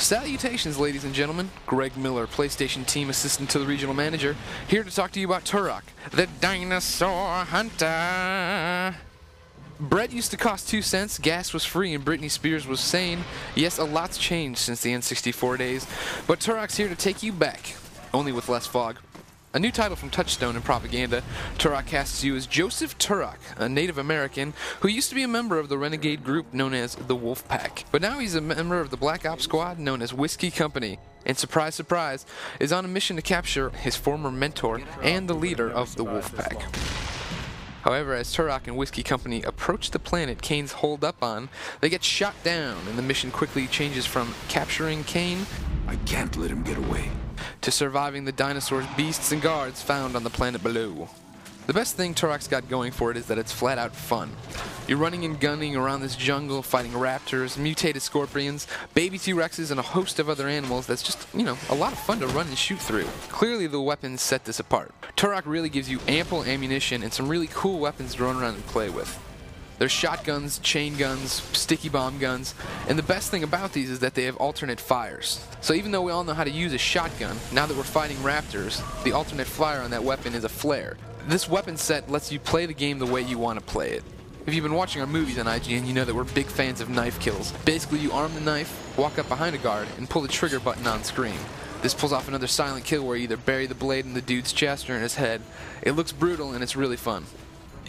Salutations, ladies and gentlemen. Greg Miller, PlayStation Team Assistant to the Regional Manager, here to talk to you about Turok, the Dinosaur Hunter. Bread used to cost 2 cents, gas was free, and Britney Spears was sane. Yes, a lot's changed since the N64 days, but Turok's here to take you back, only with less fog. A new title from Touchstone in Propaganda, Turok casts you as Joseph Turok, a Native American who used to be a member of the renegade group known as the Wolf Pack. But now he's a member of the Black Ops Squad known as Whiskey Company, and surprise, surprise, is on a mission to capture his former mentor and the leader of the Wolf Pack. However, as Turok and Whiskey Company approach the planet Kane's holed up on, they get shot down, and the mission quickly changes from capturing Kane, I can't let him get away, to surviving the dinosaurs, beasts, and guards found on the planet below. The best thing Turok's got going for it is that it's flat out fun. You're running and gunning around this jungle, fighting raptors, mutated scorpions, baby T-Rexes, and a host of other animals that's just, a lot of fun to run and shoot through. Clearly the weapons set this apart. Turok really gives you ample ammunition and some really cool weapons to run around and play with. There's shotguns, chain guns, sticky bomb guns, and the best thing about these is that they have alternate fires. So even though we all know how to use a shotgun, now that we're fighting raptors, the alternate fire on that weapon is a flare. This weapon set lets you play the game the way you want to play it. If you've been watching our movies on IGN, you know that we're big fans of knife kills. Basically, you arm the knife, walk up behind a guard, and pull the trigger button on screen. This pulls off another silent kill where you either bury the blade in the dude's chest or in his head. It looks brutal and it's really fun.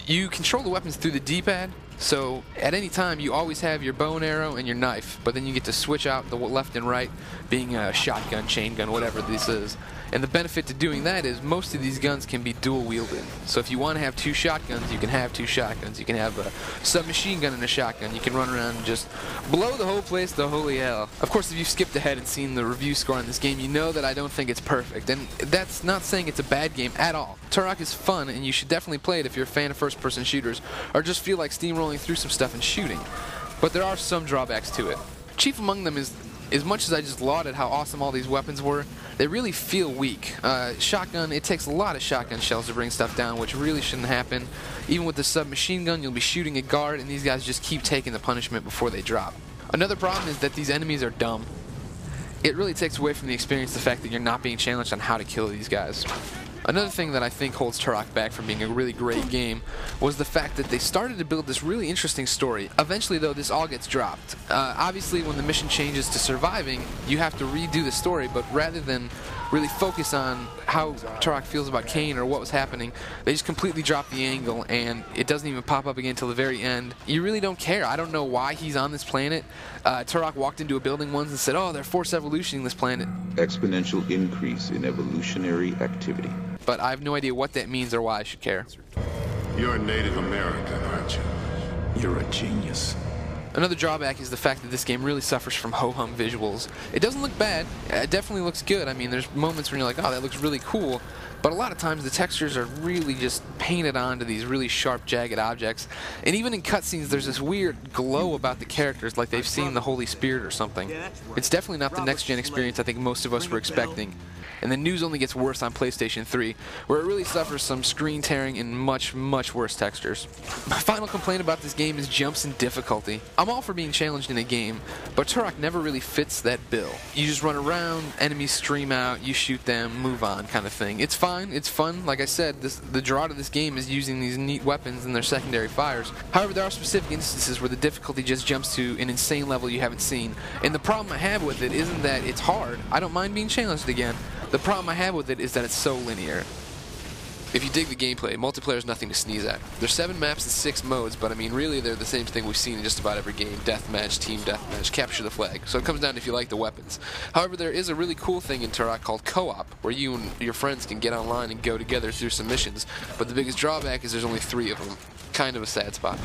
You control the weapons through the D-pad, so at any time you always have your bow and arrow and your knife, but then you get to switch out the left and right, being a shotgun, chain gun, whatever this is. And the benefit to doing that is most of these guns can be dual wielded. So if you want to have 2 shotguns, you can have 2 shotguns. You can have a submachine gun and a shotgun. You can run around and just blow the whole place to holy hell. Of course, if you've skipped ahead and seen the review score on this game, you know that I don't think it's perfect. And that's not saying it's a bad game at all. Turok is fun, and you should definitely play it if you're a fan of first-person shooters, or just feel like steamrolling through some stuff and shooting. But there are some drawbacks to it. Chief among them is, as much as I just lauded how awesome all these weapons were, they really feel weak. Shotgun, it takes a lot of shotgun shells to bring stuff down, which really shouldn't happen. Even with the submachine gun, you'll be shooting a guard, and these guys just keep taking the punishment before they drop. Another problem is that these enemies are dumb. It really takes away from the experience the fact that you're not being challenged on how to kill these guys. Another thing that I think holds Turok back from being a really great game was the fact that they started to build this really interesting story. Eventually, though, this all gets dropped. Obviously, when the mission changes to surviving, you have to redo the story, but rather than really focus on how Turok feels about Kane or what was happening, they just completely drop the angle, and it doesn't even pop up again until the very end. You really don't care. I don't know why he's on this planet. Turok walked into a building once and said, "Oh, they're force evolutioning this planet." exponential increase in evolutionary activity. But I have no idea what that means or why I should care. You're a Native American, aren't you? You're a genius. Another drawback is the fact that this game really suffers from ho-hum visuals. It doesn't look bad. It definitely looks good. I mean, there's moments when you're like, oh, that looks really cool. But a lot of times the textures are really just painted onto these really sharp, jagged objects. And even in cutscenes, there's this weird glow about the characters, like they've seen the Holy Spirit or something. It's definitely not the next-gen experience I think most of us were expecting. And the news only gets worse on PlayStation 3, where it really suffers some screen tearing and much, much worse textures. My final complaint about this game is jumps in difficulty. I'm all for being challenged in a game, but Turok never really fits that bill. You just run around, enemies stream out, you shoot them, move on kind of thing. It's fine, it's fun. Like I said, the draw to this game is using these neat weapons and their secondary fires. However, there are specific instances where the difficulty just jumps to an insane level you haven't seen. And the problem I have with it isn't that it's hard. I don't mind being challenged again. The problem I have with it is that it's so linear. If you dig the gameplay, multiplayer is nothing to sneeze at. There's 7 maps and 6 modes, but I mean, really, they're the same thing we've seen in just about every game. Deathmatch, team deathmatch, capture the flag. So it comes down to if you like the weapons. However, there is a really cool thing in Turok called co-op, where you and your friends can get online and go together through some missions. But the biggest drawback is there's only 3 of them. Kind of a sad spot.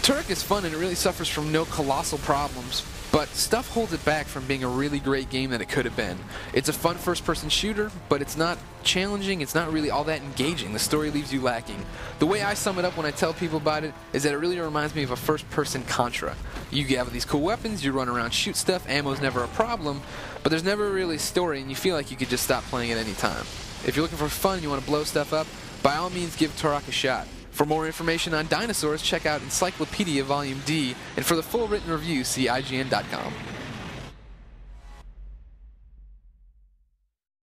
Turok is fun and it really suffers from no colossal problems, but stuff holds it back from being a really great game that it could have been. It's a fun first-person shooter, but it's not challenging, it's not really all that engaging. The story leaves you lacking. The way I sum it up when I tell people about it is that it really reminds me of a first-person Contra. You have these cool weapons, you run around, shoot stuff, ammo's never a problem, but there's never really a story and you feel like you could just stop playing at any time. If you're looking for fun and you want to blow stuff up, by all means give Turok a shot. For more information on dinosaurs, check out Encyclopedia Volume D, and for the full written review, see IGN.com.